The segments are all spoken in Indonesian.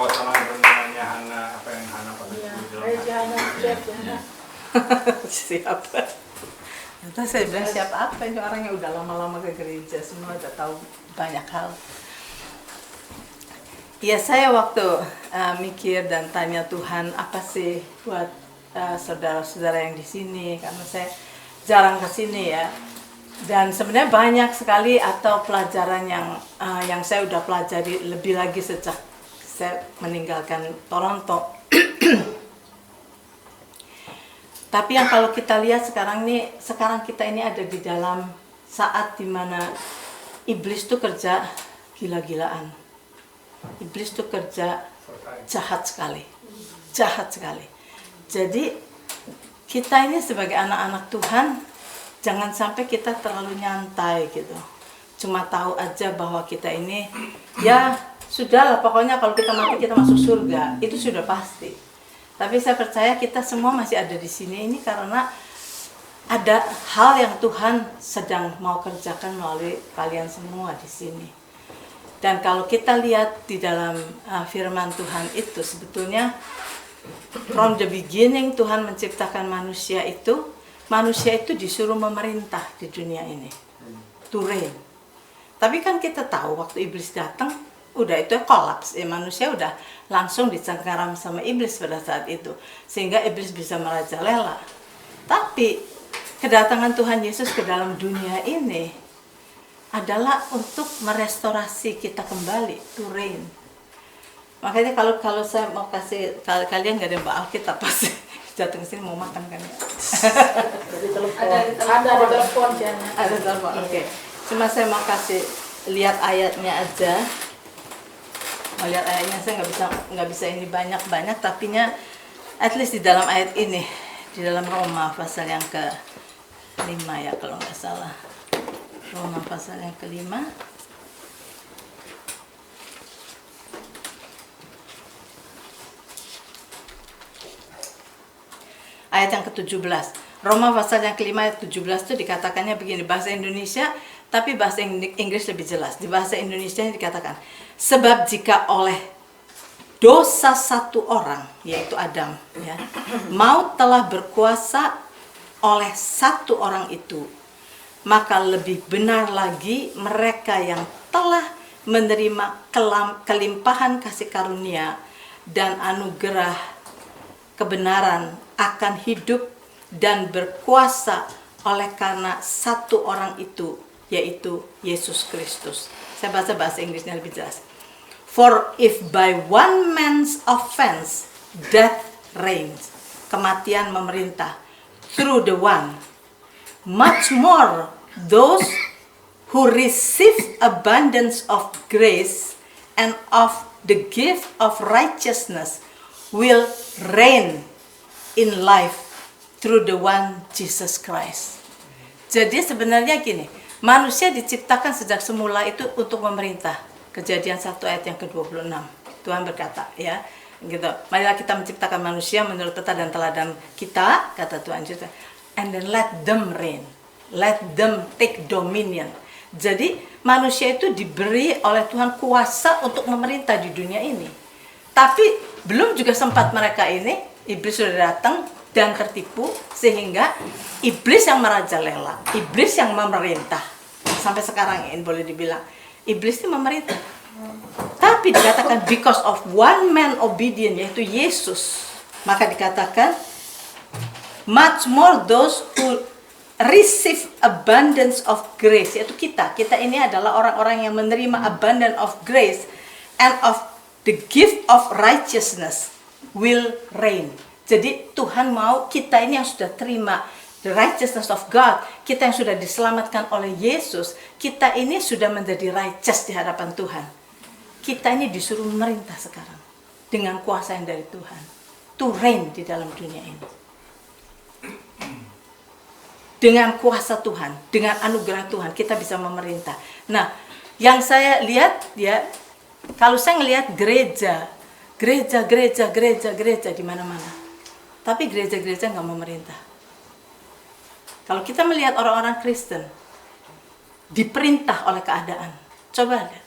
Oh, sama teman-temannya Hana, apa yang Hana pada Siapa? Entah saya bilang siapa apa, ini orang yang udah lama-lama ke gereja, semua udah tahu banyak hal. Ya saya waktu mikir dan tanya Tuhan apa sih buat saudara-saudara yang di sini, karena saya jarang ke sini ya. Dan sebenarnya banyak sekali atau pelajaran yang saya udah pelajari lebih lagi sejak saya meninggalkan Toronto. Tapi yang kalau kita lihat sekarang kita ini ada di dalam saat dimana iblis tuh kerja gila-gilaan. Iblis tuh kerja jahat sekali. Jadi kita ini sebagai anak-anak Tuhan, jangan sampai kita terlalu nyantai gitu. Cuma tahu aja bahwa kita ini, ya sudahlah pokoknya kalau kita mati kita masuk surga, itu sudah pasti. Tapi saya percaya kita semua masih ada di sini ini karena ada hal yang Tuhan sedang mau kerjakan melalui kalian semua di sini. Dan kalau kita lihat di dalam firman Tuhan itu sebetulnya from the beginning Tuhan menciptakan manusia itu disuruh memerintah di dunia ini. To reign. Tapi kan kita tahu waktu iblis datang, udah itu kolaps, manusia udah langsung dicengkeram sama iblis pada saat itu, sehingga iblis bisa merajalela. Tapi kedatangan Tuhan Yesus ke dalam dunia ini adalah untuk merestorasi kita kembali, to reign. Makanya kalau saya mau kasih, kalian nggak ada Mbak Alkitab pasti jatuh ke sini mau makan kan ya? Ada telepon, oke. Cuma saya mau kasih lihat ayatnya aja. Lihat ayatnya saya nggak bisa ini banyak tapinya at least di dalam ayat ini, di dalam Roma pasal yang ke-5 ya kalau nggak salah. Roma pasal yang ke-5 ayat yang ke-17. Roma pasal yang ke-5 ayat 17 itu dikatakannya begini, bahasa Indonesia, tapi bahasa Inggris lebih jelas. Di bahasa Indonesia dikatakan, sebab jika oleh dosa satu orang, yaitu Adam, ya, maut telah berkuasa oleh satu orang itu, maka lebih benar lagi mereka yang telah menerima kelimpahan kasih karunia dan anugerah kebenaran akan hidup dan berkuasa oleh karena satu orang itu, yaitu Yesus Kristus. Saya baca bahasa Inggrisnya lebih jelas. For if by one man's offense death reigns, kematian memerintah, through the one, much more those who receive abundance of grace and of the gift of righteousness will reign in life through the one Jesus Christ. Jadi sebenarnya gini, manusia diciptakan sejak semula itu untuk memerintah. Kejadian 1 ayat yang ke-26. Tuhan berkata, ya, gitu. Marilah kita menciptakan manusia menurut tata dan teladan kita, kata Tuhan Yesus. And then let them reign. Let them take dominion. Jadi manusia itu diberi oleh Tuhan kuasa untuk memerintah di dunia ini. Tapi belum juga sempat mereka ini, iblis sudah datang dan tertipu, sehingga iblis yang merajalela, iblis yang memerintah. Sampai sekarang ini boleh dibilang iblis itu memerintah. Tapi dikatakan because of one man obedient, yaitu Yesus, maka dikatakan much more those who receive abundance of grace, yaitu kita ini adalah orang-orang yang menerima abundance of grace and of the gift of righteousness will reign. Jadi Tuhan mau kita ini yang sudah terima the righteousness of God, kita yang sudah diselamatkan oleh Yesus, kita ini sudah menjadi righteous di hadapan Tuhan. Kita ini disuruh memerintah sekarang dengan kuasa yang dari Tuhan, to reign di dalam dunia ini. Dengan kuasa Tuhan, dengan anugerah Tuhan, kita bisa memerintah. Nah, yang saya lihat ya, kalau saya ngelihat gereja di mana-mana. Tapi gereja-gereja nggak memerintah. Kalau kita melihat orang-orang Kristen diperintah oleh keadaan, coba lihat.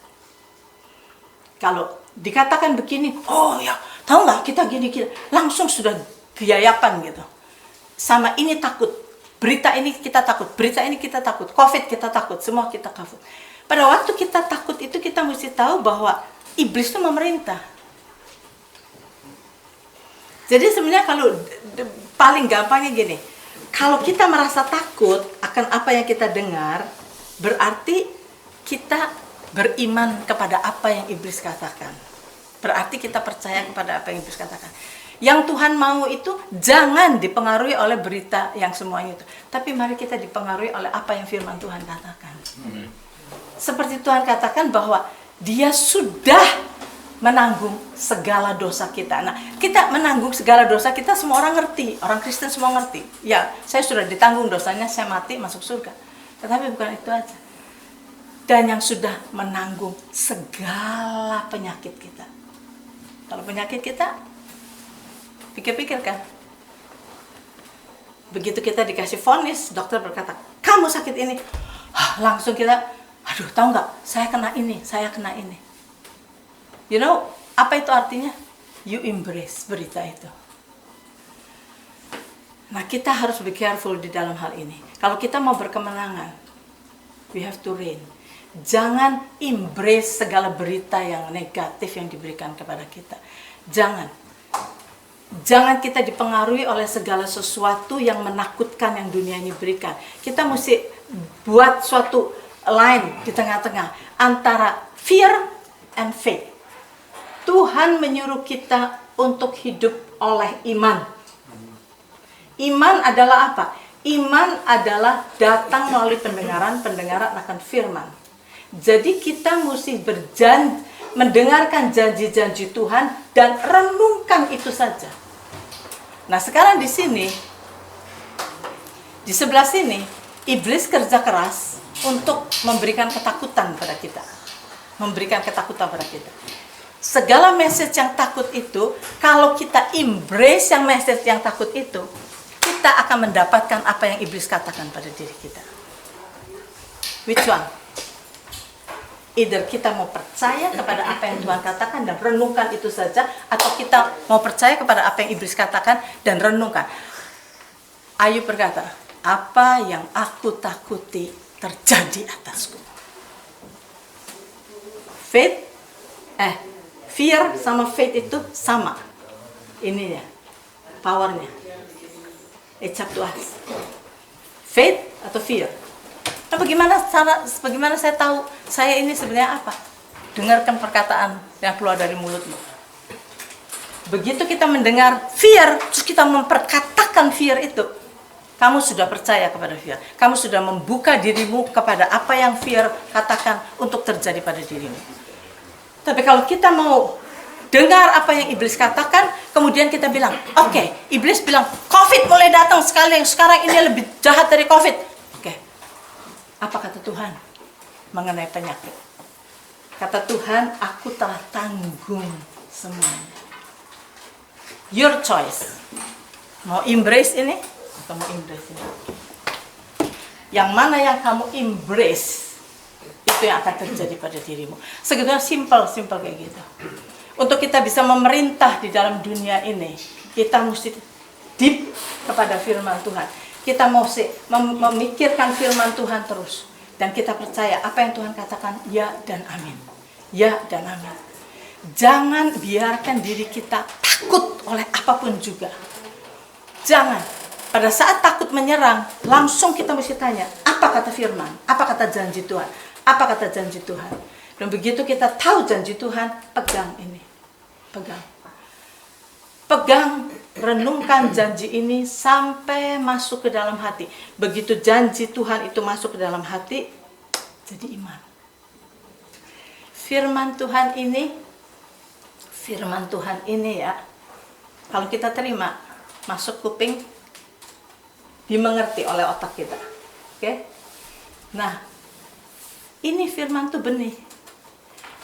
Kalau dikatakan begini, oh ya, tahu nggak kita gini-gini, langsung sudah keyayapan gitu. Sama ini takut, berita ini kita takut, berita ini kita takut, COVID kita takut, semua kita takut. Pada waktu kita takut itu kita mesti tahu bahwa iblis itu memerintah. Jadi sebenarnya kalau paling gampangnya gini, kalau kita merasa takut akan apa yang kita dengar, berarti kita beriman kepada apa yang iblis katakan. Berarti kita percaya kepada apa yang iblis katakan. Yang Tuhan mau itu jangan dipengaruhi oleh berita yang semuanya itu. Tapi mari kita dipengaruhi oleh apa yang firman Tuhan katakan. Seperti Tuhan katakan bahwa Dia sudah menanggung segala dosa kita. Nah, kita menanggung segala dosa kita, semua orang ngerti. Orang Kristen semua ngerti. Ya, saya sudah ditanggung dosanya, saya mati masuk surga. Tetapi bukan itu aja. Dan yang sudah menanggung segala penyakit kita. Kalau penyakit kita, pikir-pikir kan. Begitu kita dikasih vonis, dokter berkata, kamu sakit ini. Langsung kita, aduh tahu nggak, saya kena ini, saya kena ini. You know, apa itu artinya? You embrace berita itu. Nah, kita harus be careful di dalam hal ini. Kalau kita mau berkemenangan, we have to reign. Jangan embrace segala berita yang negatif yang diberikan kepada kita. Jangan kita dipengaruhi oleh segala sesuatu yang menakutkan yang dunia ini berikan. Kita mesti buat suatu line di tengah-tengah antara fear and faith. Tuhan menyuruh kita untuk hidup oleh iman. Iman adalah apa? Iman adalah datang melalui pendengaran akan firman. Jadi kita mesti mendengarkan janji-janji Tuhan dan renungkan itu saja. Nah, sekarang di sini, di sebelah sini, iblis kerja keras untuk memberikan ketakutan pada kita. Memberikan ketakutan pada kita. Segala message yang takut itu, kalau kita embrace yang message yang takut itu, kita akan mendapatkan apa yang iblis katakan pada diri kita. Which one? Either kita mau percaya kepada apa yang Tuhan katakan dan renungkan itu saja, atau kita mau percaya kepada apa yang iblis katakan dan renungkan. Ayub berkata, apa yang aku takuti terjadi atasku. Fear sama faith itu sama. Ininya, powernya. It's up to us. Faith atau fear? Nah, bagaimana saya tahu saya ini sebenarnya apa? Dengarkan perkataan yang keluar dari mulutmu. Begitu kita mendengar fear, terus kita memperkatakan fear itu, kamu sudah percaya kepada fear. Kamu sudah membuka dirimu kepada apa yang fear katakan untuk terjadi pada dirimu. Tapi kalau kita mau dengar apa yang iblis katakan, kemudian kita bilang, oke, iblis bilang, COVID mulai datang sekali, sekarang ini lebih jahat dari COVID. Apa kata Tuhan mengenai penyakit? Kata Tuhan, aku telah tanggung semuanya. Your choice. Mau embrace ini atau mau embrace ini? Yang mana yang kamu embrace, itu yang akan terjadi pada dirimu. Sebetulnya simple kayak gitu. Untuk kita bisa memerintah di dalam dunia ini, kita mesti deep kepada firman Tuhan. Kita mesti memikirkan firman Tuhan terus. Dan kita percaya apa yang Tuhan katakan, ya dan amin. Ya dan amin. Jangan biarkan diri kita takut oleh apapun juga. Jangan. Pada saat takut menyerang, langsung kita mesti tanya, apa kata firman? Apa kata janji Tuhan? Apa kata janji Tuhan? Dan begitu kita tahu janji Tuhan, pegang ini. Pegang, renungkan janji ini sampai masuk ke dalam hati. Begitu janji Tuhan itu masuk ke dalam hati, jadi iman. Firman Tuhan ini ya, kalau kita terima, masuk kuping, dimengerti oleh otak kita. Oke? Nah, ini firman itu benih.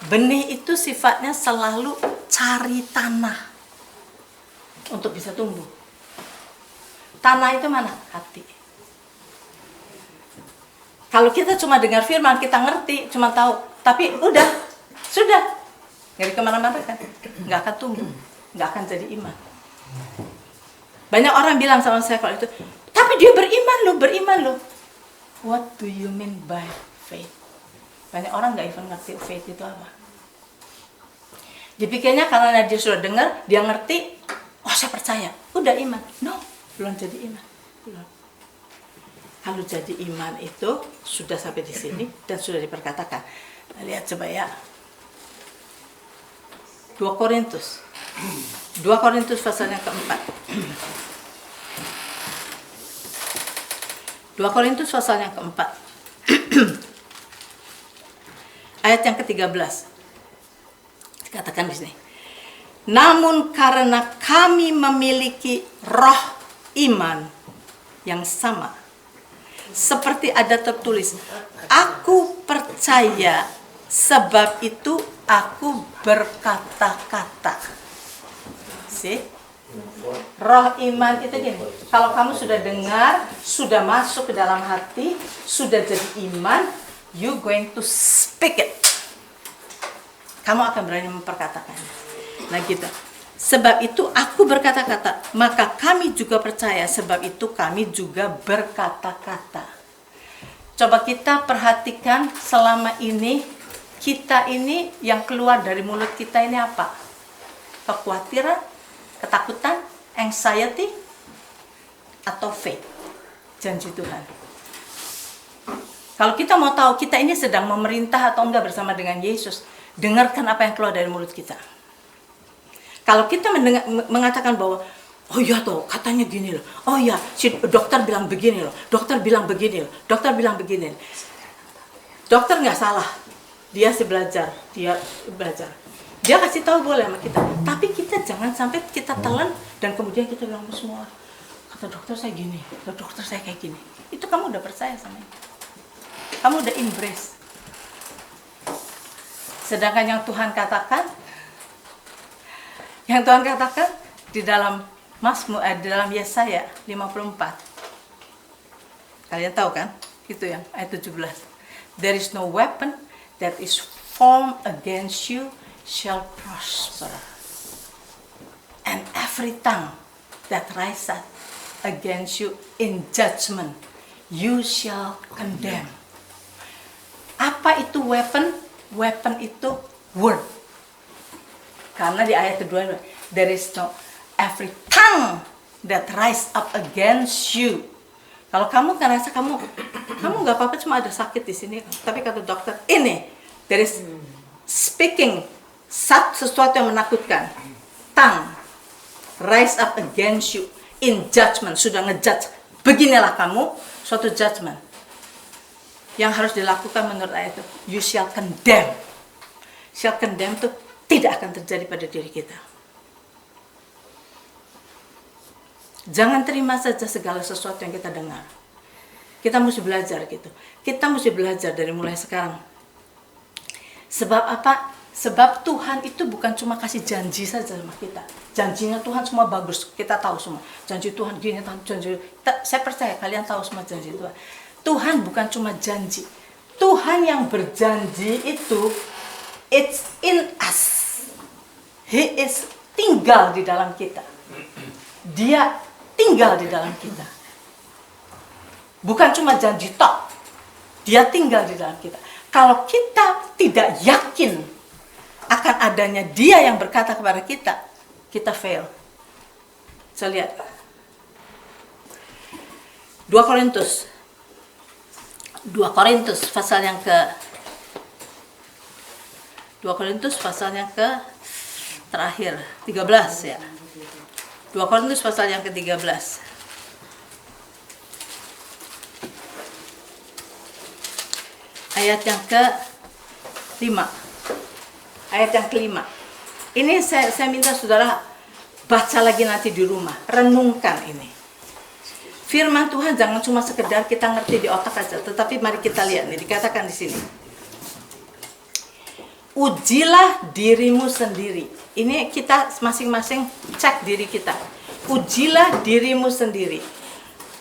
Benih itu sifatnya selalu cari tanah untuk bisa tumbuh. Tanah itu mana? Hati. Kalau kita cuma dengar firman, kita ngerti, cuma tahu, tapi sudah, Ngeri kemana-mana kan, nggak akan tumbuh, nggak akan jadi iman. Banyak orang bilang sama saya kalau itu, tapi dia beriman loh. What do you mean by faith? Banyak orang nggak even ngerti faith itu apa. Dipikirnya karena dia sudah dengar, dia ngerti, oh saya percaya, udah iman. No, belum jadi iman. Belum. Kalau jadi iman itu sudah sampai di sini dan sudah diperkatakan. Nah, lihat coba ya. 2 Korintus pasal yang keempat. 2 Korintus pasal yang keempat. Ayat yang ke-13. Dikatakan di sini. Namun karena kami memiliki roh iman yang sama, seperti ada tertulis, aku percaya, sebab itu aku berkata-kata. See? Roh iman itu gini, kalau kamu sudah dengar, sudah masuk ke dalam hati, sudah jadi iman, you going to speak it. Kamu akan berani memperkatakannya. Nah gitu. Sebab itu aku berkata-kata, maka kami juga percaya, sebab itu kami juga berkata-kata. Coba kita perhatikan selama ini, kita ini yang keluar dari mulut kita ini apa? Kekhawatiran, ketakutan, anxiety, atau faith, janji Tuhan. Kalau kita mau tahu kita ini sedang memerintah atau enggak bersama dengan Yesus, dengarkan apa yang keluar dari mulut kita. Kalau kita mengatakan bahwa, oh iya toh, katanya gini loh. Oh iya, si dokter bilang begini loh. Dokter bilang begini loh. Dokter bilang begini. Dokter nggak salah. Dia belajar. Dia kasih tahu boleh sama kita. Tapi kita jangan sampai kita telan dan kemudian kita bilang ke semua, kata dokter saya gini, kata dokter saya kayak gini. Itu kamu udah percaya sama itu. Kamu udah embrace. Sedangkan yang Tuhan katakan di dalam di dalam Yesaya 54. Kalian tahu kan? Itu yang ayat 17. There is no weapon that is formed against you shall prosper. And every tongue that riseth against you in judgment you shall condemn. Apa itu weapon? Weapon itu word. Karena di ayat kedua, there is no every tongue that rise up against you. Kalau kamu ngerasa kamu nggak apa-apa, cuma ada sakit di sini, tapi kata dokter ini, there is speaking sesuatu yang menakutkan. Tongue rise up against you in judgment, sudah ngejudge. Beginilah kamu, suatu judgment. Yang harus dilakukan menurut ayat itu, you shall condemn. Shall condemn itu tidak akan terjadi pada diri kita. Jangan terima saja segala sesuatu yang kita dengar. Kita mesti belajar gitu. Kita mesti belajar dari mulai sekarang. Sebab apa? Sebab Tuhan itu bukan cuma kasih janji saja sama kita. Janjinya Tuhan semua bagus. Kita tahu semua. Janji Tuhan gini, janji. Saya percaya kalian tahu semua janji Tuhan. Tuhan bukan cuma janji. Tuhan yang berjanji itu, it's in us. He is tinggal di dalam kita. Dia tinggal di dalam kita. Bukan cuma janji tok. Dia tinggal di dalam kita. Kalau kita tidak yakin akan adanya Dia yang berkata kepada kita, kita fail. Saya lihat 2 Korintus pasal yang ke 2 Korintus pasal yang ke terakhir 13 ya. 2 Korintus pasal yang ke-13. Ayat yang ke-5. Ayat yang ke-5. Ini saya minta saudara baca lagi nanti di rumah, renungkan ini. Firman Tuhan jangan cuma sekedar kita ngerti di otak aja, tetapi mari kita lihat nih, dikatakan di sini. Ujilah dirimu sendiri. Ini kita masing-masing cek diri kita. Ujilah dirimu sendiri.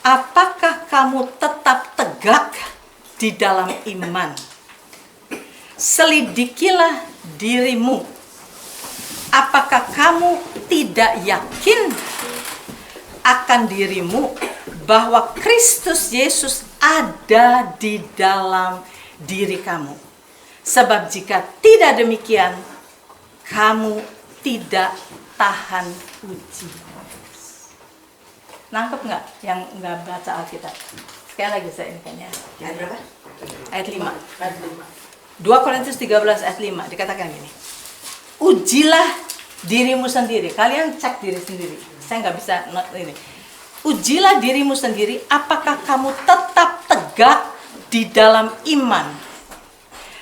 Apakah kamu tetap tegak di dalam iman? Selidikilah dirimu. apakah kamu tidak yakin akan dirimu bahwa Kristus Yesus ada di dalam diri kamu? Sebab jika tidak demikian, kamu tidak tahan uji. Nangkep nggak yang nggak baca Alkitab? Sekali lagi saya ini kayaknya. Ayat berapa? Ayat 5. Ayat 5. 2 Korintus 13 ayat 5 dikatakan gini. Ujilah dirimu sendiri. Kalian cek diri sendiri. Saya nggak bisa ini. Ujilah dirimu sendiri, apakah kamu tetap tegak di dalam iman.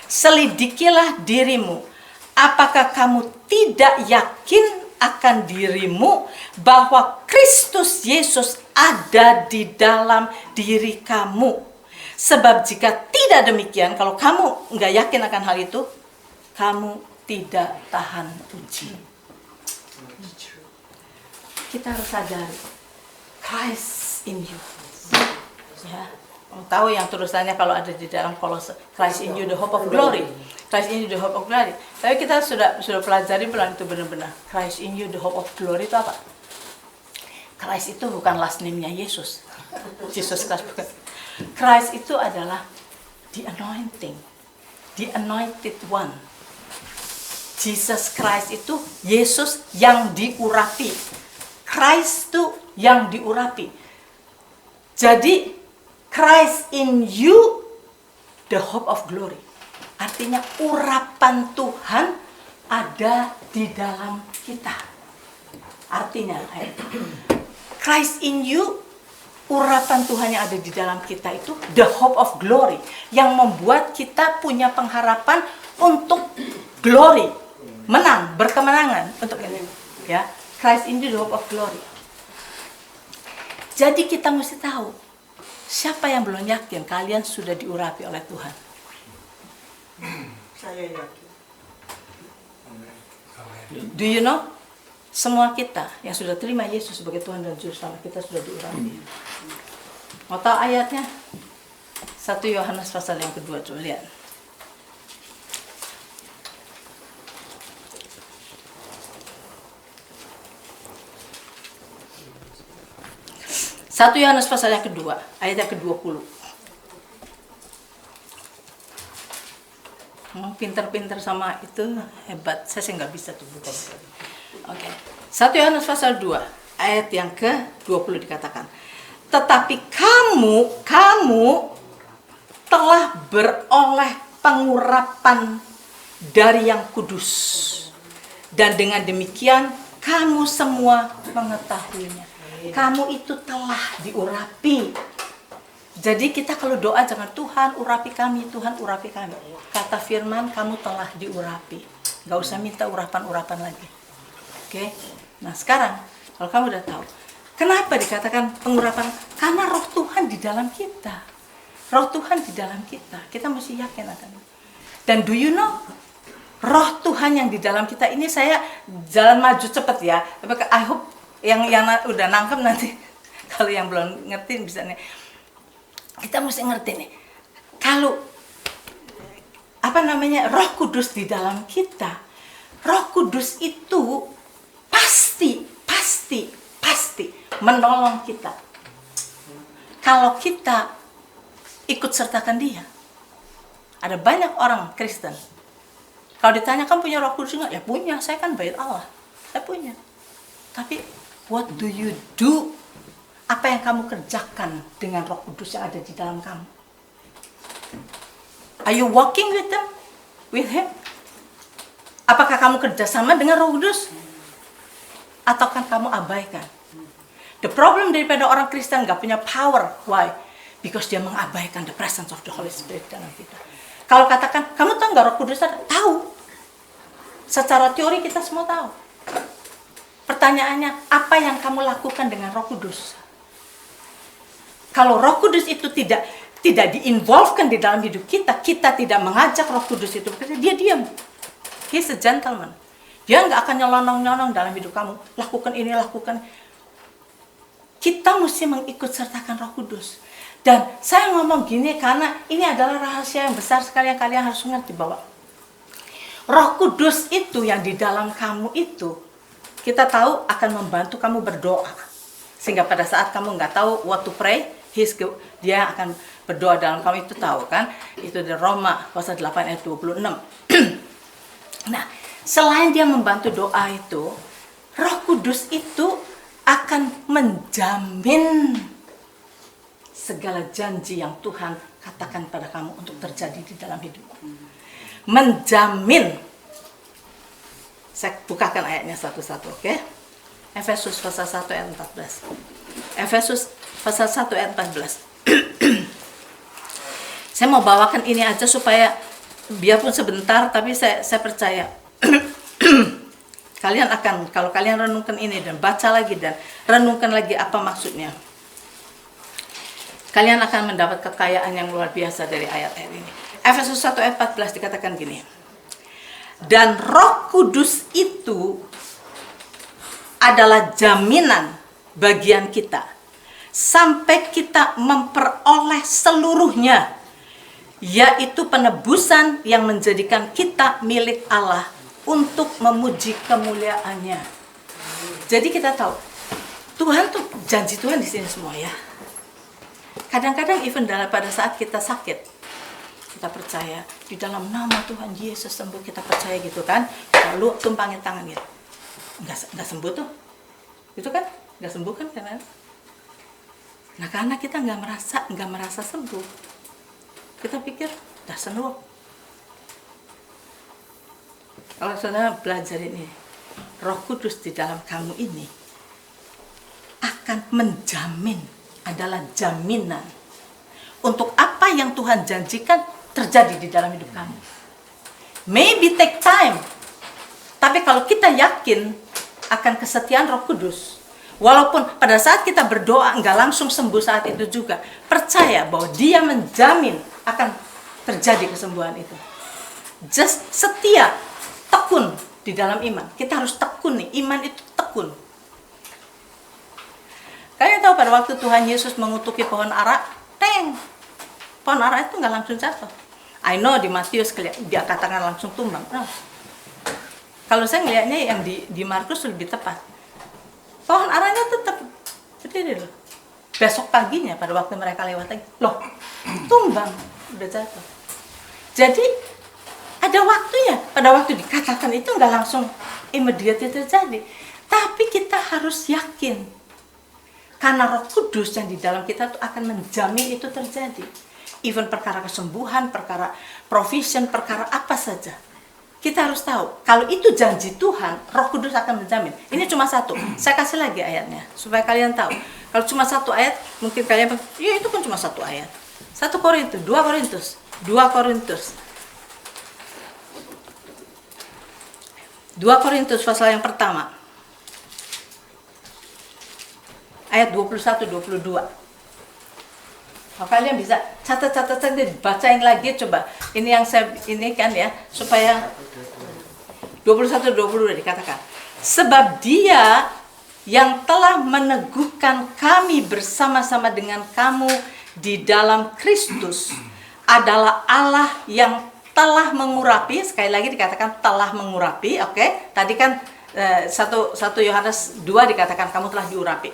Selidikilah dirimu, apakah kamu tidak yakin akan dirimu bahwa Kristus Yesus ada di dalam diri kamu. Sebab jika tidak demikian, kalau kamu nggak yakin akan hal itu, kamu tidak tahan uji. Kita harus sadari, Christ in you. Ya, tahu yang tulisannya kalau ada di dalam Kolose, Christ in you the hope of glory. Christ in you the hope of glory. Tapi kita sudah pelajari belum itu benar-benar. Christ in you the hope of glory itu apa? Christ itu bukan last name-nya Yesus. Jesus Christ bukan. Christ itu adalah the anointing, the anointed one. Jesus Christ itu Yesus yang diurapi. Christ itu yang diurapi. Jadi Christ in you the hope of glory. Artinya urapan Tuhan ada di dalam kita. Artinya Christ in you, urapan Tuhan yang ada di dalam kita itu the hope of glory, yang membuat kita punya pengharapan untuk glory, menang, berkemenangan untuk ini. Ya, Christ in you the hope of glory. Jadi kita mesti tahu, siapa yang belum yakin kalian sudah diurapi oleh Tuhan? Saya yakin. Do you know? Semua kita yang sudah terima Yesus sebagai Tuhan dan Juru Selamat, kita sudah diurapi. Mau tahu ayatnya? 1 Yohanes pasal yang kedua, coba lihat. Satu Yohanes pasal yang kedua, ayat yang ke-20. Pinter-pinter sama itu hebat. Saya sih nggak bisa tuh buka. Oke. 1 Yohanes pasal 2 ayat yang ke-20 dikatakan, tetapi kamu telah beroleh pengurapan dari yang kudus, dan dengan demikian kamu semua mengetahuinya. Kamu itu telah diurapi. Jadi kita kalau doa jangan Tuhan urapi kami, Tuhan urapi kami. Kata firman, kamu telah diurapi. Gak usah minta urapan-urapan lagi. Oke? Nah sekarang, kalau kamu udah tahu, kenapa dikatakan pengurapan? Karena roh Tuhan di dalam kita. Roh Tuhan di dalam kita. Kita mesti yakin akan itu. Dan do you know, roh Tuhan yang di dalam kita ini, saya jalan maju cepet ya. Tapi I hope yang udah nangkep nanti, kalau yang belum ngerti bisa nih. Kita mesti ngerti nih, kalau Roh Kudus di dalam kita, Roh Kudus itu pasti menolong kita. Kalau kita ikut sertakan Dia. Ada banyak orang Kristen, kalau ditanya kan punya Roh Kudus nggak? Ya punya, saya kan bait Allah, saya punya. Tapi what do you do? Apa yang kamu kerjakan dengan Roh Kudus yang ada di dalam kamu? Are you walking with them? With Him? Apakah kamu kerjasama dengan Roh Kudus? Ataukah kamu abaikan? The problem daripada orang Kristen gak punya power. Why? Because dia mengabaikan the presence of the Holy Spirit dalam kita. Kalau katakan, kamu tahu gak Roh Kudus ada? Tahu. Secara teori kita semua tahu. Pertanyaannya, apa yang kamu lakukan dengan Roh Kudus? Kalau Roh Kudus itu tidak di-involvekan di dalam hidup kita, kita tidak mengajak Roh Kudus itu bekerja, dia diam. He's a gentleman. Dia nggak akan nyelonong-nyelonong dalam hidup kamu. Lakukan ini, lakukan. Kita mesti mengikut sertakan Roh Kudus. Dan saya ngomong gini karena ini adalah rahasia yang besar sekali yang kalian harus mengerti, bahwa Roh Kudus itu yang di dalam kamu itu, kita tahu akan membantu kamu berdoa. Sehingga pada saat kamu nggak tahu what to pray, dia akan berdoa dalam kamu, itu tahu kan? Itu di Roma pasal 8 ayat 26. Nah, selain dia membantu doa itu, Roh Kudus itu akan menjamin segala janji yang Tuhan katakan pada kamu untuk terjadi di dalam hidupmu. Menjamin. Saya bukakan ayatnya satu-satu, oke? Efesus pasal 1 ayat 14. Efesus pasal 1 ayat 14. Saya mau bawakan ini aja supaya biarpun sebentar, tapi saya percaya kalian akan, kalau kalian renungkan ini dan baca lagi dan renungkan lagi apa maksudnya, kalian akan mendapat kekayaan yang luar biasa dari ayat-ayat ini. Efesus 1 ayat 14 dikatakan gini. Dan Roh Kudus itu adalah jaminan bagian kita sampai kita memperoleh seluruhnya, yaitu penebusan yang menjadikan kita milik Allah untuk memuji kemuliaannya. Jadi kita tahu Tuhan tuh, janji Tuhan di sini semua ya. Kadang-kadang even pada saat kita sakit, kita percaya di dalam nama Tuhan Yesus sembuh, kita percaya gitu kan, lalu tumpangin tangan gitu, nggak sembuh tuh, itu kan nggak sembuh kan karena, nah karena kita nggak merasa sembuh, kita pikir dah sembuh. Kalau saudara belajar ini, Roh Kudus di dalam kamu ini akan menjamin, adalah jaminan untuk apa yang Tuhan janjikan terjadi di dalam hidup kamu. Maybe take time, tapi kalau kita yakin akan kesetiaan Roh Kudus, walaupun pada saat kita berdoa nggak langsung sembuh saat itu juga, percaya bahwa Dia menjamin akan terjadi kesembuhan itu. Just setia, tekun di dalam iman. Kita harus tekun nih, iman itu tekun. Kalian tahu pada waktu Tuhan Yesus mengutuki pohon ara, pohon ara itu nggak langsung jatuh. I know di Matius dia katakan langsung tumbang. No. Kalau saya ngelihatnya yang di Markus lebih tepat. Pohon aranya tetap berdiri loh. Besok paginya pada waktu mereka lewat lagi, loh tumbang, udah jatuh. Jadi ada waktunya, pada waktu dikatakan itu nggak langsung immediate terjadi. Tapi kita harus yakin, karena Roh Kudus yang di dalam kita itu akan menjamin itu terjadi. Even perkara kesembuhan, perkara provision, perkara apa saja. Kita harus tahu, kalau itu janji Tuhan, Roh Kudus akan menjamin. Ini cuma satu, saya kasih lagi ayatnya, supaya kalian tahu. Kalau cuma satu ayat, mungkin kalian, ya itu kan cuma satu ayat. 1 Korintus, 2 Korintus, 2 Korintus. 2 Korintus pasal yang pertama. Ayat 21-22. Kalau kalian bisa catat-catat bacain lagi coba. Ini yang saya ini kan ya, supaya 21-22 dikatakan. Sebab Dia yang telah meneguhkan kami bersama-sama dengan kamu di dalam Kristus adalah Allah yang telah mengurapi, sekali lagi dikatakan telah mengurapi, oke? Tadi kan 1 Yohanes 2 dikatakan kamu telah diurapi.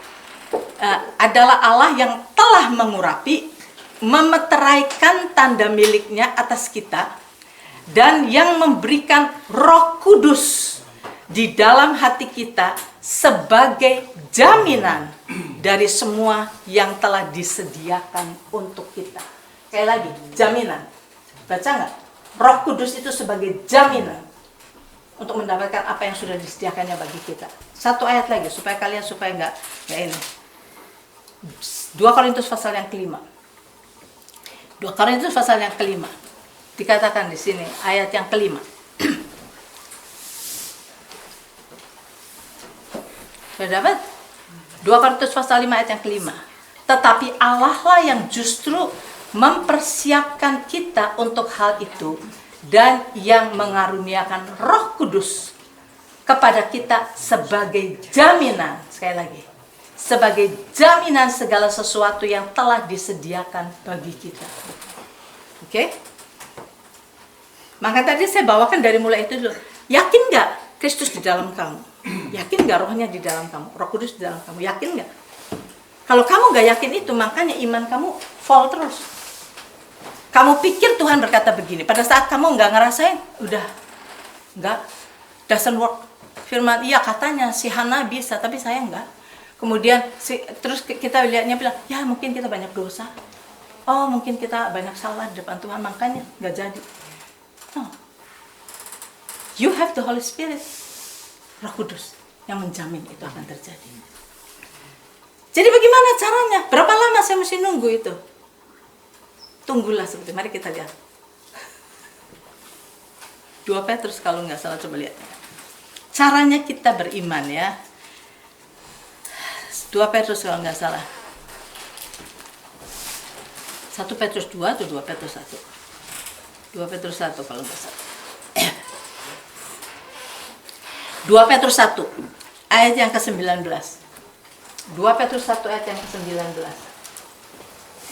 Adalah Allah yang telah mengurapi, memeteraikan tanda miliknya atas kita, dan yang memberikan Roh Kudus di dalam hati kita sebagai jaminan dari semua yang telah disediakan untuk kita. Sekali lagi, jaminan. Baca nggak? Roh Kudus itu sebagai jaminan untuk mendapatkan apa yang sudah disediakannya bagi kita. Satu ayat lagi supaya kalian nggak ini. 2 Korintus pasal yang kelima. 2 Korintus pasal yang kelima. Dikatakan di sini ayat yang kelima. Sudah dapat? 2 Korintus pasal 5 ayat yang kelima. Tetapi Allah lah yang justru mempersiapkan kita untuk hal itu, dan yang mengaruniakan Roh Kudus kepada kita sebagai jaminan, sekali lagi, sebagai jaminan segala sesuatu yang telah disediakan bagi kita. Oke? Maka tadi saya bawakan dari mulai itu dulu. Yakin nggak Kristus di dalam kamu? Yakin nggak rohnya di dalam kamu? Roh Kudus di dalam kamu? Yakin nggak? Kalau kamu nggak yakin itu, makanya iman kamu fall terus. Kamu pikir Tuhan berkata begini, pada saat kamu nggak ngerasain, udah nggak, doesn't work. Firman, iya katanya si Hana bisa, tapi saya nggak. Kemudian terus kita lihatnya bilang, ya mungkin kita banyak dosa. Oh mungkin kita banyak salah di depan Tuhan, makanya nggak jadi. No. You have the Holy Spirit, Roh Kudus yang menjamin itu akan terjadi. Jadi bagaimana caranya? Berapa lama saya mesti nunggu itu? Tunggulah seperti, mari kita lihat. 2 Petrus kalau nggak salah, coba lihat. Caranya kita beriman ya. 2 Petrus kalau nggak salah. 1 Petrus 2 atau 2 Petrus 1? 2 Petrus 1 kalau nggak salah. 2 Petrus 1 ayat yang ke-19. 2 Petrus 1 ayat yang ke-19.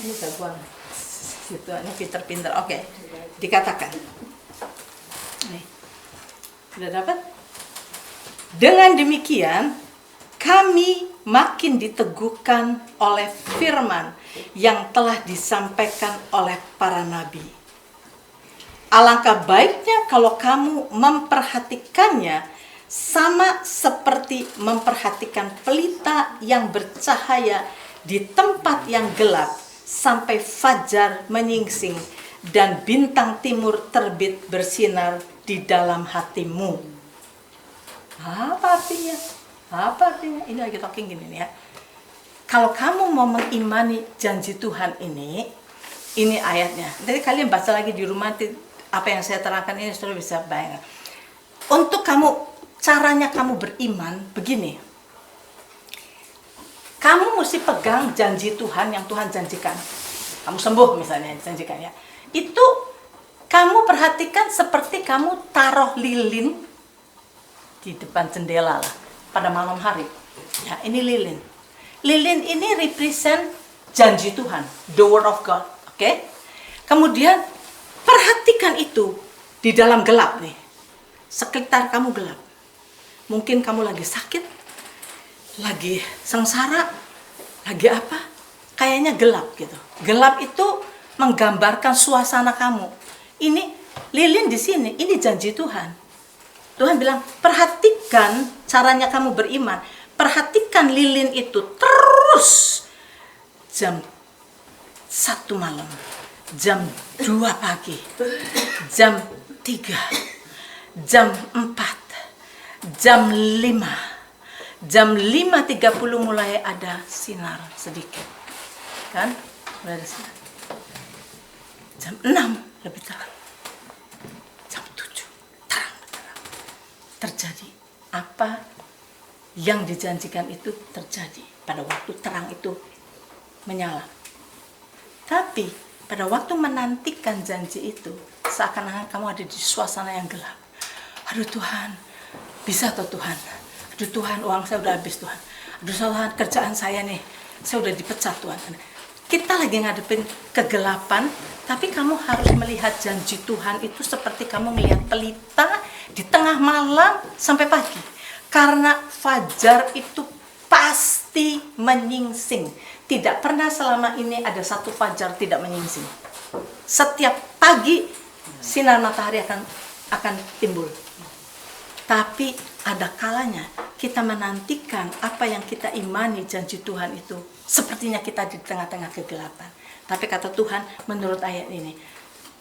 Ini jagoan. Situ ini pinter-pinter. Oke. Dikatakan. Nih. Sudah dapat? Dengan demikian kami makin diteguhkan oleh firman yang telah disampaikan oleh para nabi. Alangkah baiknya kalau kamu memperhatikannya sama seperti memperhatikan pelita yang bercahaya di tempat yang gelap sampai fajar menyingsing dan bintang timur terbit bersinar di dalam hatimu. Apa artinya? Apa artinya? Ini lagi talking gini nih ya. Kalau kamu mau mengimani janji Tuhan ini ayatnya. Jadi kalian baca lagi di rumah, apa yang saya terangkan ini sudah bisa bayangkan. Untuk caranya kamu beriman begini. Kamu mesti pegang janji Tuhan yang Tuhan janjikan. Kamu sembuh misalnya janjikan ya. Itu kamu perhatikan seperti kamu taruh lilin di depan jendela lah pada malam hari. Ya, ini lilin. Lilin ini represent janji Tuhan, the word of God. Oke? Kemudian perhatikan itu di dalam gelap nih. Sekitar kamu gelap. Mungkin kamu lagi sakit, lagi sengsara, lagi apa? Kayaknya gelap gitu. Gelap itu menggambarkan suasana kamu. Ini lilin di sini, ini janji Tuhan. Tuhan bilang, perhatikan caranya kamu beriman. Perhatikan lilin itu terus jam 1 malam, jam 2 pagi, jam 3, jam 4, jam 5, jam 5.30 mulai ada sinar sedikit. Kan? Mulai ada sinar. Jam 6 lebih terang. Jam 7 terang. Terjadi apa yang dijanjikan itu terjadi pada waktu terang itu menyala. Tapi pada waktu menantikan janji itu, seakan-akan kamu ada di suasana yang gelap. Aduh Tuhan, bisa toh Tuhan? Aduh Tuhan, uang saya udah habis Tuhan. Aduh Tuhan, kerjaan saya nih, saya udah dipecat Tuhan. Kita lagi ngadepin kegelapan, tapi kamu harus melihat janji Tuhan itu seperti kamu melihat pelita di tengah malam sampai pagi. Karena fajar itu pasti menyingsing. Tidak pernah selama ini ada satu fajar tidak menyingsing. Setiap pagi sinar matahari akan timbul. Tapi ada kalanya kita menantikan apa yang kita imani janji Tuhan itu. Sepertinya kita di tengah-tengah kegelapan. Tapi kata Tuhan menurut ayat ini,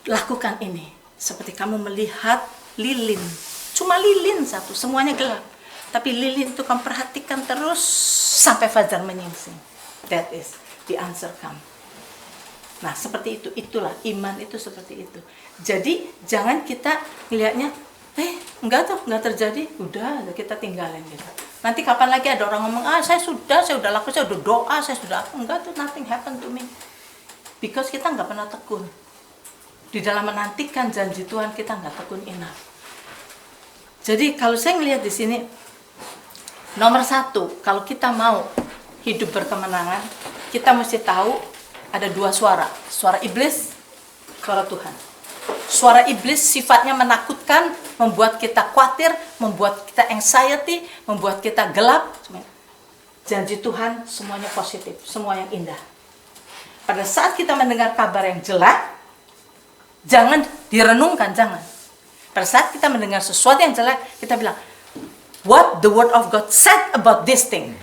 lakukan ini. Seperti kamu melihat lilin. Cuma lilin satu, semuanya gelap. Tapi lilin itu kamu perhatikan terus sampai fajar menyingsing. That is the answer come. Nah seperti itu, itulah iman itu seperti itu. Jadi jangan kita melihatnya, enggak tuh, enggak terjadi, udah kita tinggalin gitu. Nanti kapan lagi ada orang ngomong, saya sudah lakukan, saya udah doa, saya sudah apa, enggak tuh, nothing happen to me. Because kita enggak pernah tekun. Di dalam menantikan janji Tuhan kita enggak tekun enough. Jadi kalau saya ngelihat di sini, nomor 1, kalau kita mau hidup berkemenangan, kita mesti tahu ada 2 suara. Suara iblis, suara Tuhan. Suara iblis sifatnya menakutkan, membuat kita khawatir, membuat kita anxiety, membuat kita gelap. Janji Tuhan semuanya positif, semua yang indah. Pada saat kita mendengar kabar yang jelek, jangan direnungkan, jangan. Pada saat kita mendengar sesuatu yang jelek, kita bilang, what the word of God said about this thing.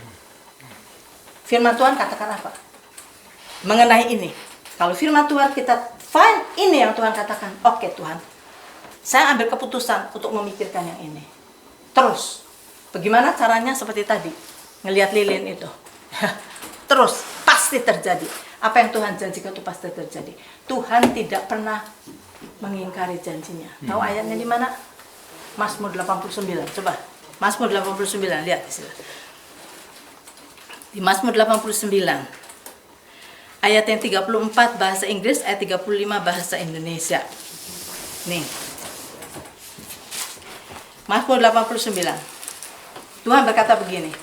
Firman Tuhan katakan apa? Mengenai ini. Kalau firman Tuhan kita find ini yang Tuhan katakan, oke Tuhan, saya ambil keputusan untuk memikirkan yang ini. Terus, bagaimana caranya seperti tadi, ngelihat lilin itu. Terus, pasti terjadi. Apa yang Tuhan janjikan itu pasti terjadi. Tuhan tidak pernah mengingkari janjinya. Tahu ayatnya di mana? Mazmur 89. Coba, Mazmur 89, lihat di sini. Di Mazmur 89. Ayat yang 34 bahasa Inggris, ayat 35 bahasa Indonesia. Nih. Mazmur 89. Tuhan berkata begini,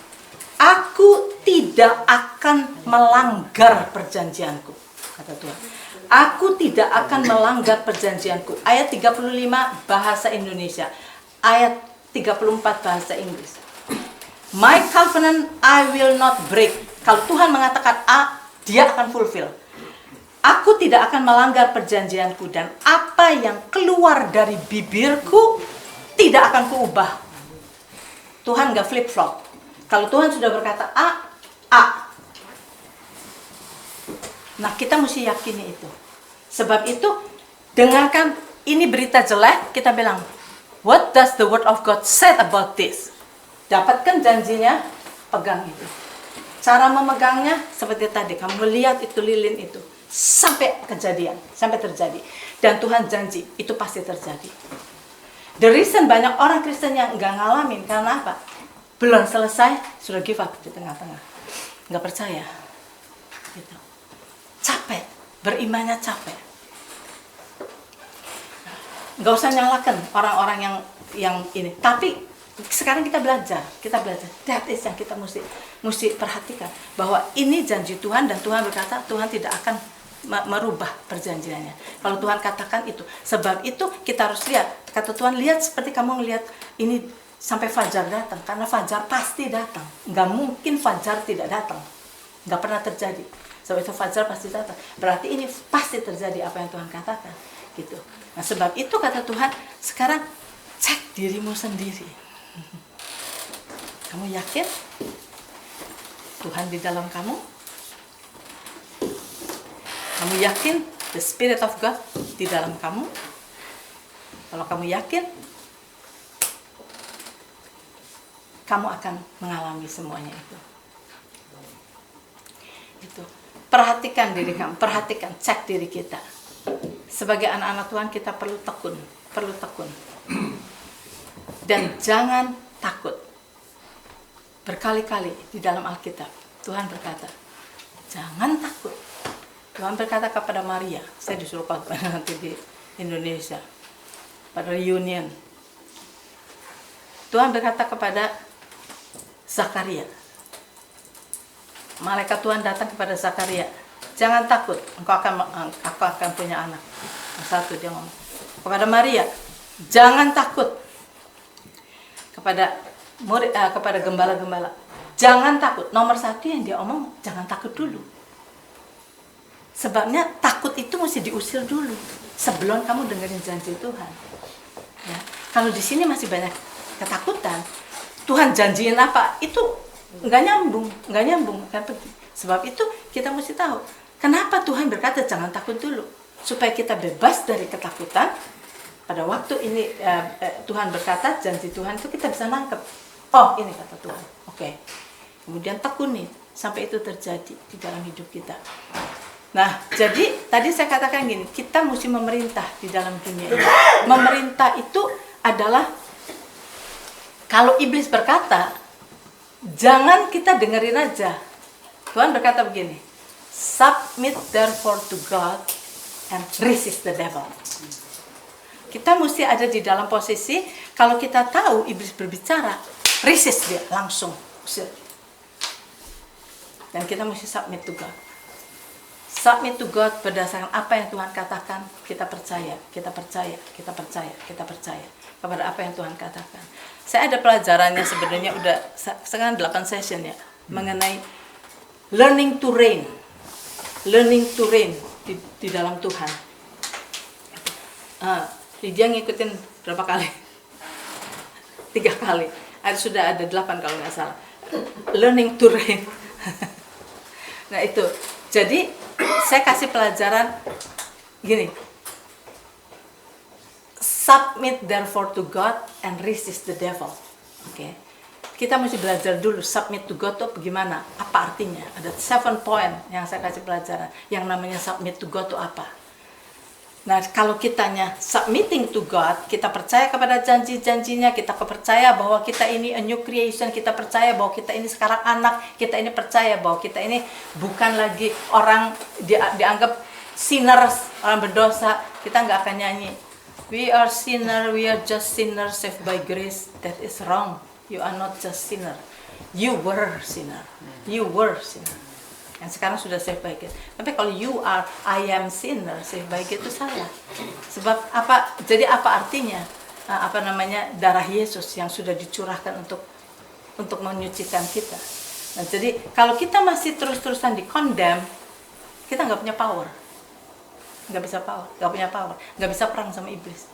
aku tidak akan melanggar perjanjianku, kata Tuhan. Aku tidak akan melanggar perjanjianku. Ayat 35 bahasa Indonesia. Ayat 34 bahasa Inggris. My covenant I will not break. Kalau Tuhan mengatakan A, Dia akan fulfill. Aku tidak akan melanggar perjanjianku, dan apa yang keluar dari bibirku tidak akan kuubah. Tuhan gak flip-flop. Kalau Tuhan sudah berkata A, A. Nah, kita mesti yakini itu. Sebab itu, dengarkan ini berita jelek, kita bilang, what does the word of God said about this? Dapatkan janjinya, pegang itu. Cara memegangnya seperti tadi, kamu melihat itu lilin itu sampai kejadian, sampai terjadi. Dan Tuhan janji, itu pasti terjadi. The reason banyak orang Kristen yang nggak ngalamin, karena apa? Belum selesai, sudah give up di tengah-tengah. Nggak percaya. Gitu. Capek, berimannya capek. Nggak usah nyalakan orang-orang yang ini. Tapi sekarang kita belajar. That is yang kita mesti perhatikan, bahwa ini janji Tuhan, dan Tuhan berkata Tuhan tidak akan merubah perjanjiannya. Kalau Tuhan katakan itu, sebab itu kita harus lihat. Kata Tuhan, lihat seperti kamu ngelihat ini sampai fajar datang, karena fajar pasti datang. Nggak mungkin fajar tidak datang, nggak pernah terjadi. Sebab itu fajar pasti datang. Berarti ini pasti terjadi apa yang Tuhan katakan, gitu. Nah, sebab itu kata Tuhan, sekarang cek dirimu sendiri. Kamu yakin Tuhan di dalam kamu? Kamu yakin the Spirit of God di dalam kamu? Kalau kamu yakin, kamu akan mengalami semuanya itu. Itu. Perhatikan diri kamu, perhatikan, cek diri kita. Sebagai anak-anak Tuhan kita perlu tekun. Dan jangan takut. Berkali-kali di dalam Alkitab Tuhan berkata, jangan takut. Tuhan berkata kepada Maria, saya disuruh khotbah nanti di Indonesia pada reunion. Tuhan berkata kepada Zakaria, malaikat Tuhan datang kepada Zakaria, jangan takut, aku akan punya anak. Satu dia ngomong kepada Maria, jangan takut. Kepada gembala-gembala, jangan takut. Nomor satu yang dia omong, jangan takut dulu. Sebabnya takut itu mesti diusir dulu sebelum kamu dengerin janji Tuhan. Ya. Kalau di sini masih banyak ketakutan, Tuhan janjiin apa, itu nggak nyambung kan pergi. Sebab itu kita mesti tahu kenapa Tuhan berkata jangan takut dulu, supaya kita bebas dari ketakutan. Pada waktu ini Tuhan berkata, janji Tuhan itu kita bisa nangkep. Oh, ini kata Tuhan. Oke. Kemudian tekuni sampai itu terjadi di dalam hidup kita. Nah, jadi tadi saya katakan gini, kita mesti memerintah di dalam dunia ini. Memerintah itu adalah, kalau iblis berkata, jangan kita dengerin aja. Tuhan berkata begini, submit therefore to God and resist the devil. Kita mesti ada di dalam posisi, kalau kita tahu iblis berbicara, resist dia, langsung usir. Dan kita mesti submit to God. submit to God berdasarkan apa yang Tuhan katakan. Kita percaya kepada apa yang Tuhan katakan. Saya ada pelajarannya sebenarnya udah sekarang 8 session ya, mengenai learning to reign di dalam Tuhan. Lydia ngikutin berapa kali? 3 kali. Sudah ada 8 kalau nggak salah. Learning to reign. Nah itu. Jadi saya kasih pelajaran gini. Submit therefore to God and resist the devil. Oke. Kita mesti belajar dulu submit to God itu bagaimana? Apa artinya? Ada 7 point yang saya kasih pelajaran. Yang namanya submit to God itu apa? Nah, kalau kitanya submitting to God, kita percaya kepada janji-janjinya, kita percaya bahwa kita ini a new creation, kita percaya bahwa kita ini sekarang anak, kita ini percaya bahwa kita ini bukan lagi orang dianggap sinners, orang berdosa, kita nggak akan nyanyi. We are sinner, we are just sinners saved by grace. That is wrong. You are not just sinner. You were sinner. You were sinner. Yang sekarang sudah saved by grace. Tapi kalau I am sinner, saved by grace itu salah. Sebab apa? Jadi apa artinya? Darah Yesus yang sudah dicurahkan untuk menyucikan kita. Nah, jadi kalau kita masih terus-terusan di-condemn, kita nggak punya power. Nggak bisa perang sama iblis.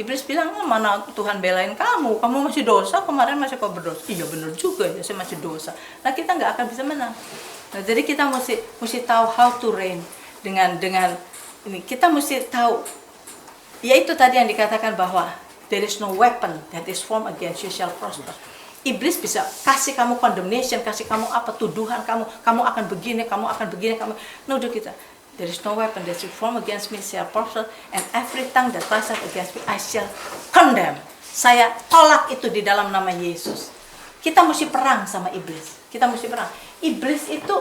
Iblis bilang, mana Tuhan belain kamu masih dosa, kemarin masih kau berdosa. Iya benar juga ya, saya masih dosa. Nah kita nggak akan bisa menang. Nah jadi kita mesti tahu how to reign dengan ini. Kita mesti tahu, yaitu tadi yang dikatakan bahwa there is no weapon that is formed against you shall prosper. Iblis bisa kasih kamu condemnation, kasih kamu tuduhan, kamu akan begini, kamu. Nuduh kita. There is no weapon that shall form against me shall prosper, and every tongue that rises against me I shall condemn. Saya tolak itu di dalam nama Yesus. Kita mesti perang sama iblis. Iblis itu,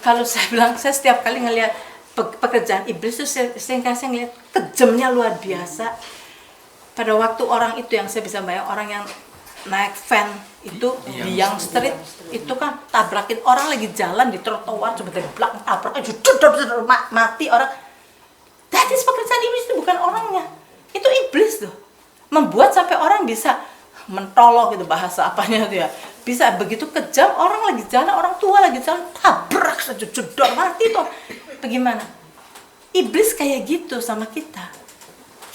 kalau saya bilang, saya setiap kali ngelihat pekerjaan iblis itu saya ngelihat kejamnya luar biasa. Pada waktu orang itu yang saya bisa bayang, orang yang naik van itu di Young Street itu kan tabrakin orang lagi jalan di trotoar, coba dari belakang tabrak mati orang. That is pekerjaan iblis, itu bukan orangnya, itu iblis tuh, membuat sampai orang bisa mentolok gitu, bahasa apanya tuh ya, bisa begitu kejam. Orang lagi jalan, orang tua lagi jalan, tabrak saja jedor mati tuh. Bagaimana? Iblis kayak gitu sama kita.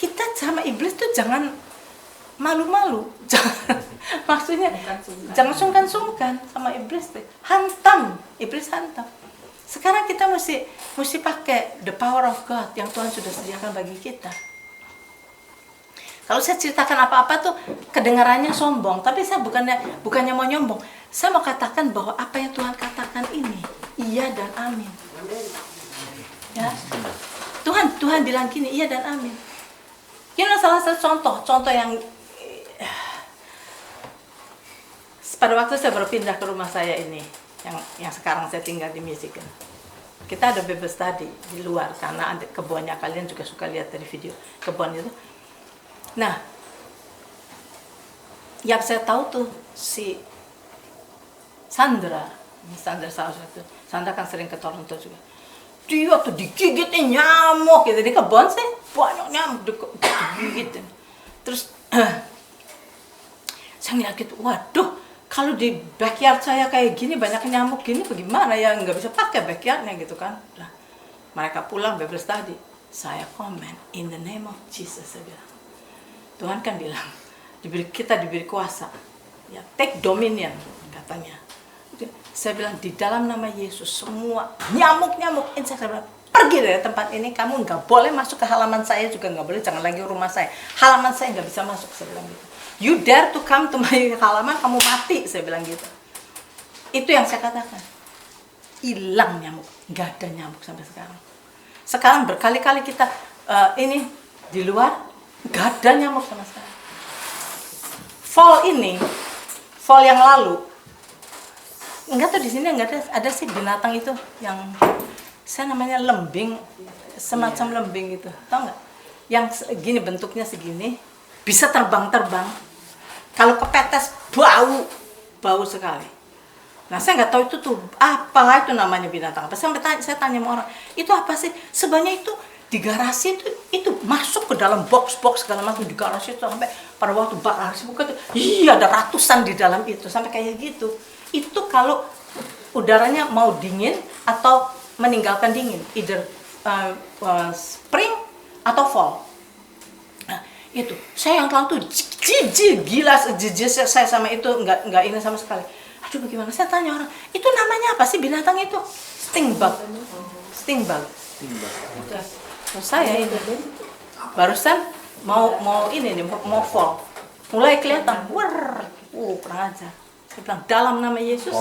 Kita sama iblis tuh jangan malu-malu, maksudnya jangan sungkan-sungkan sama iblis. Hantam, iblis hantam. Sekarang kita mesti pakai the power of God yang Tuhan sudah sediakan bagi kita. Kalau saya ceritakan apa-apa tuh kedengarannya sombong, tapi saya bukannya mau nyombong. Saya mau katakan bahwa apa yang Tuhan katakan ini iya dan amin. Ya, Tuhan bilang gini, iya dan amin. Salah satu contoh yang pada waktu saya baru pindah ke rumah saya ini, yang sekarang saya tinggal di Michigan. Kita ada Bible study di luar karena ada kebunnya, kalian juga suka lihat dari video kebun itu. Nah, yang saya tahu tuh si Sandra salah satu. Sandra kan sering ke Toronto juga. Dia tuh digigitin nyamuk gitu di kebun sih, banyak nyamuk digigitin. Terus saya ngeliat gitu, waduh, kalau di backyard saya kayak gini, banyak nyamuk gini, bagaimana ya, nggak bisa pakai backyardnya gitu kan. Nah, mereka pulang Bible study, saya komen, in the name of Jesus, saya bilang. Tuhan kan bilang, kita diberi kuasa, ya, take dominion, katanya. Saya bilang, di dalam nama Yesus, semua nyamuk-nyamuk, saya bilang, pergi dari tempat ini, kamu nggak boleh masuk ke halaman saya juga, nggak boleh, jangan lagi rumah saya. Halaman saya nggak bisa masuk, saya bilang gitu. You dare to come to my halaman, kamu mati, saya bilang gitu. Itu yang saya katakan. Hilang nyamuk, nggak ada nyamuk sampai sekarang. Sekarang berkali-kali kita ini di luar, nggak ada nyamuk sama sekali. Fall yang lalu, nggak tahu di sini nggak ada sih binatang itu yang saya namanya lembing, semacam lembing gitu, tahu nggak? Yang gini bentuknya segini, bisa terbang-terbang. Kalau kepetes bau sekali. Nah, saya nggak tahu itu tuh apa itu namanya binatang apa. Saya tanya sama orang, itu apa sih? Sebenarnya itu di garasi itu masuk ke dalam box segala macam di garasi itu, sampai pada waktu bakar buka tuh, iya ada ratusan di dalam itu sampai kayak gitu. Itu kalau udaranya mau dingin atau meninggalkan dingin, either spring atau fall. Nah, itu saya yang tahu tuh jijik saya sama itu nggak ini sama sekali. Aduh, bagaimana? Saya tanya orang, itu namanya apa sih binatang itu? Sting bug. Terus saya ini barusan mau ini nih, mau fall, mulai kelihatan, kurang ajar. Saya bilang dalam nama Yesus,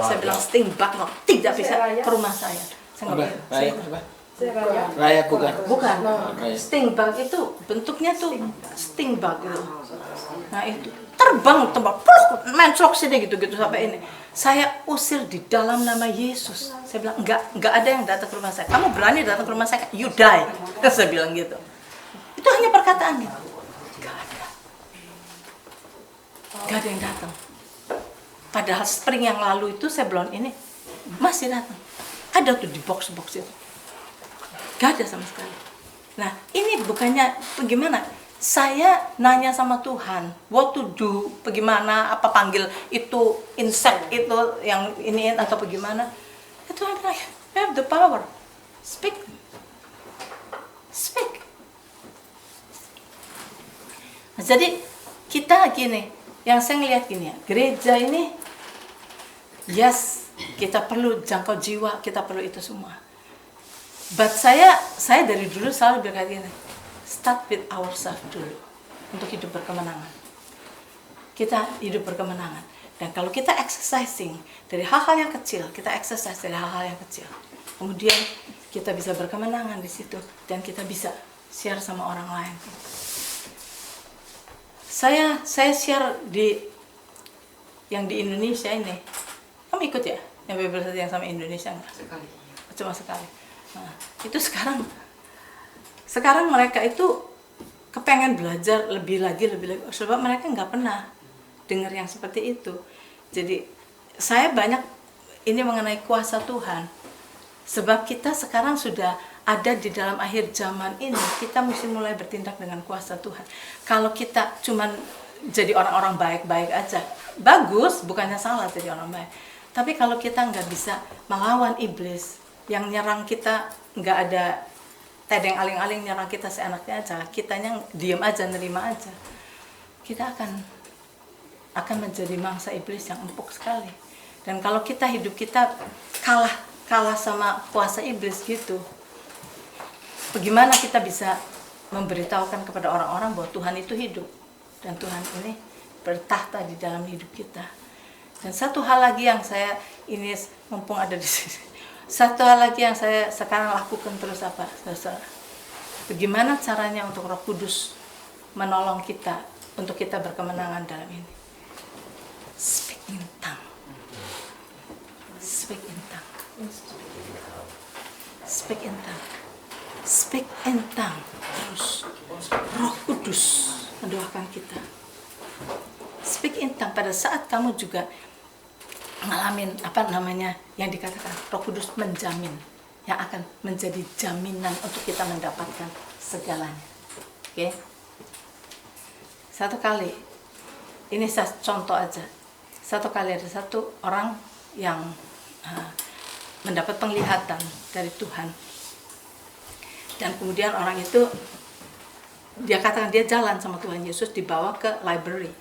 saya bilang sting bug tidak bisa ke rumah saya. Raya bukan. Sting bug itu bentuknya tuh sting bug gitu. Nah itu terbang menclok sini gitu sampai ini. Saya usir di dalam nama Yesus. Saya bilang enggak ada yang datang ke rumah saya. Kamu berani datang ke rumah saya, you die. Saya bilang gitu. Itu hanya perkataannya. Enggak ada yang datang. Padahal spring yang lalu itu saya belum ini masih datang. Ada tuh di box itu. Gak ada sama sekali. Nah, ini bukannya bagaimana? Saya nanya sama Tuhan, what to do, bagaimana, apa panggil itu insect itu yang ini atau bagaimana? Ya Tuhan bilang, you have the power, speak. Nah, jadi kita gini, yang saya ngelihat gini ya, gereja ini, yes, kita perlu jangkau jiwa, kita perlu itu semua. But saya dari dulu selalu berkata gini, start with ourselves dulu untuk hidup berkemenangan. Kita hidup berkemenangan. Dan kalau kita exercising dari hal-hal yang kecil, kemudian kita bisa berkemenangan di situ dan kita bisa share sama orang lain. Saya share yang di Indonesia ini. Kamu ikut ya? Yang Bible Study yang sama Indonesia enggak? Cuma sekali. Nah, itu sekarang mereka itu kepengen belajar lebih lagi sebab mereka nggak pernah dengar yang seperti itu. Jadi saya banyak ini mengenai kuasa Tuhan, sebab kita sekarang sudah ada di dalam akhir zaman ini, kita mesti mulai bertindak dengan kuasa Tuhan. Kalau kita cuman jadi orang-orang baik-baik aja, bagus, bukannya salah jadi orang baik, tapi kalau kita nggak bisa melawan iblis yang nyerang kita, nggak ada tedeng aling-aling nyerang kita seenaknya aja, kitanya diam aja, nerima aja, kita akan menjadi mangsa iblis yang empuk sekali. Dan kalau hidup kita kalah sama kuasa iblis gitu, bagaimana kita bisa memberitahukan kepada orang-orang bahwa Tuhan itu hidup dan Tuhan ini bertahta di dalam hidup kita. Dan satu hal lagi yang saya ini mumpung ada di sini, satu hal lagi yang saya sekarang lakukan terus apa, saudara? Bagaimana caranya untuk Roh Kudus menolong kita untuk kita berkemenangan dalam ini? Speak in tongue. Speak in tongue. Speak in tongue. Speak in tongue. Terus Roh Kudus mendoakan kita. Speak in tongue. Pada saat kamu juga ngalamin yang dikatakan Roh Kudus menjamin, yang akan menjadi jaminan untuk kita mendapatkan segalanya. Oke? Satu kali, ini saya contoh aja. Satu kali ada satu orang yang mendapat penglihatan dari Tuhan, dan kemudian orang itu dia katakan dia jalan sama Tuhan Yesus, dibawa ke library.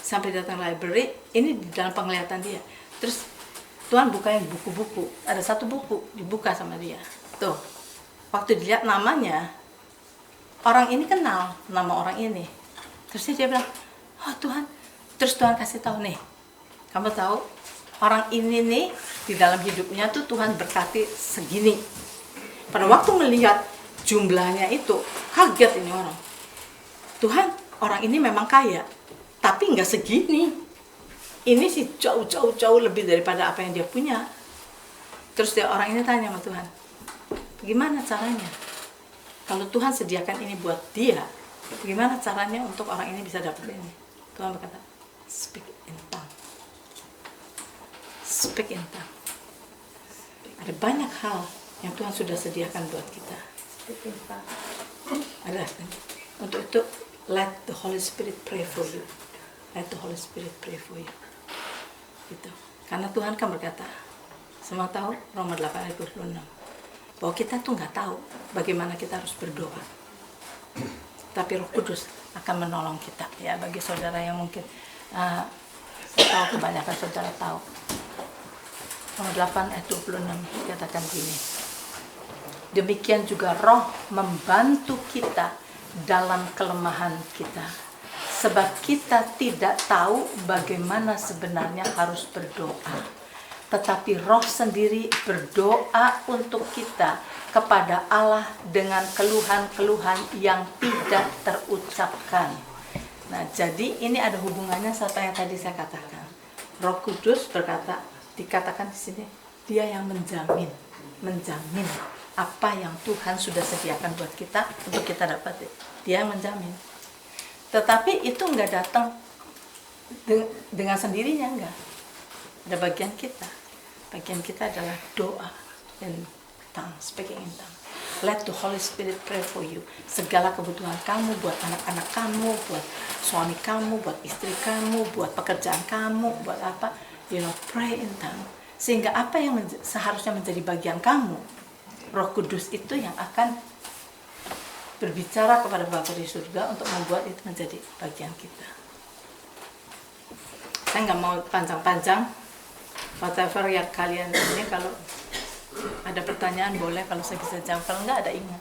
Sampai datang library, ini di dalam penglihatan dia. Terus Tuhan bukain buku-buku, ada satu buku dibuka sama dia. Tuh, waktu dilihat namanya, orang ini kenal nama orang ini. Terus dia bilang, oh Tuhan. Terus Tuhan kasih tahu nih, kamu tahu orang ini nih di dalam hidupnya tuh Tuhan berkati segini. Pada waktu melihat jumlahnya itu, kaget ini orang. Tuhan, orang ini memang kaya, tapi nggak segini. Ini sih jauh lebih daripada apa yang dia punya. Terus orang ini tanya sama Tuhan, gimana caranya? Kalau Tuhan sediakan ini buat dia, gimana caranya untuk orang ini bisa dapat ini? Tuhan berkata, speak in tongue. speak in tongue. Ada banyak hal yang Tuhan sudah sediakan buat kita. Ada. Untuk itu, let the Holy Spirit pray for you. Let the Holy Spirit pray for you. Gitu. Karena Tuhan kan berkata, semua tahu Roma 8 ayat 26, bahwa kita tuh nggak tahu bagaimana kita harus berdoa. Tapi Roh Kudus akan menolong kita. Ya, bagi saudara yang mungkin saya tahu, kebanyakan saudara tahu. Roma 8 ayat 26 katakan gini. Demikian juga Roh membantu kita dalam kelemahan kita. Sebab kita tidak tahu bagaimana sebenarnya harus berdoa. Tetapi Roh sendiri berdoa untuk kita kepada Allah dengan keluhan-keluhan yang tidak terucapkan. Nah, jadi ini ada hubungannya sama yang tadi saya katakan. Roh Kudus berkata, dikatakan di sini, dia yang menjamin apa yang Tuhan sudah sediakan buat kita untuk kita dapat. Dia yang menjamin. Tetapi itu nggak datang dengan sendirinya, enggak. Ada bagian kita. Bagian kita adalah doa in tongue, speaking in tongue. Let the Holy Spirit pray for you. Segala kebutuhan kamu, buat anak-anak kamu, buat suami kamu, buat istri kamu, buat pekerjaan kamu, buat apa, pray in tongue. Sehingga apa yang seharusnya menjadi bagian kamu, Roh Kudus itu yang akan berbicara kepada Bapa di surga untuk membuat itu menjadi bagian kita. Saya nggak mau panjang-panjang. Whatever yang kalian ini, kalau ada pertanyaan boleh, kalau saya bisa jawab, kalau nggak ada ingat.